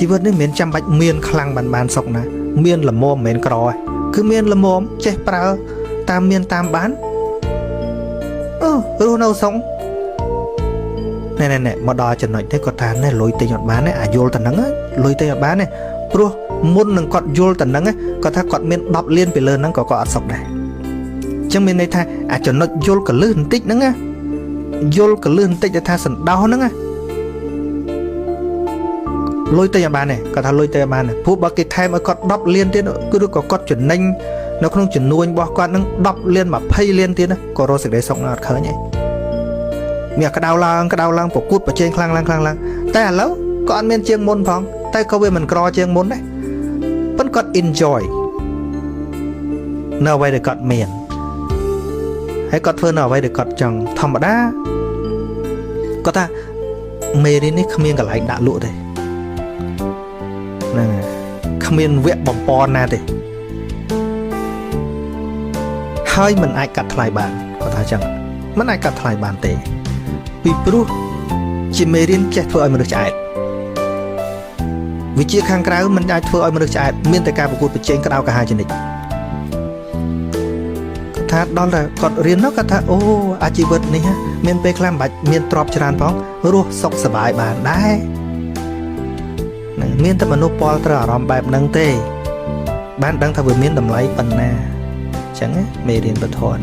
ជីវិតនេះមិនចាំបាច់មានខ្លាំងបានសុកណាមានល្មមមិនក្រគឺមានល្មមចេះប្រើតាមមានតាមបានរស់នៅសុងណែមកដល់ចំណុចនេះគាត់ថាណែលុយទិញអត់បានទេអាយល់តែហ្នឹងលុយទិញអត់បានទេព្រោះមុននឹងគាត់យល់តែហ្នឹងគាត់ថាគាត់មាន10លានពីលើហ្នឹងក៏គាត់អត់សុខដែរអញ្ចឹងមានន័យថាអាចំណុចយល់កលឹះបន្តិចហ្នឹងយល់កលឹះបន្តិចថាសណ្ដោហ្នឹងលុយទិញអត់បានទេគាត់ថាលុយទិញអត់បានទេព្រោះបើគេថែមឲ្យគាត់10លានទៀតគឺឬក៏គាត់ចំណេញនៅក្នុងចំនួនរបស់គាត់ហ្នឹង10លាន20លានទៀតក៏រកសេចក្តីសុខអត់ឃើញទេមានក្តៅឡើងប្រកួតប្រជែងខ្លាំងឡើងតែឥឡូវក៏អត់មានជាងមុនផងតែក៏វាមិនក្រជាងមុនដែរប៉ុន្តែគាត់ enjoy នៅអ្វីដែលគាត់មានហើយគាត់ធ្វើនៅអ្វីដែលគាត់ចង់ធម្មតាគាត់ថាមេរៀននេះគ្មានកន្លែងដាក់លក់ទេហ្នឹងគ្មានវគ្គបំពន់ណាទេហើយមិនអាចកាត់ថ្លៃបានគាត់ថាអញ្ចឹងមិនអាចកាត់ថ្លៃបានទេពីព្រោះជាមេរៀនចេះធ្វើឲ្យមនុស្សឆ្អែតវិជាខាងក្រៅមិនអាចធ្វើឲ្យមនុស្សឆ្អែតមានតែការប្រកួតប្រជែងក្តៅកាហាជានិច្ចគាត់ថាដល់តែគាត់រៀននោះគាត់ថាអូអាជីវិតនេះមានពេលខ្លះមិនបាច់មានទ្រព្យច្រើនផងរស់សុខសប្បាយបានដែរនឹងមានតែមនុស្សពលត្រូវអារម្មណ៍បែបហ្នឹងទេបានដឹងថាវាមានតម្លៃប៉ុណ្ណាអញ្ចឹងមេរៀនពធហ្នឹង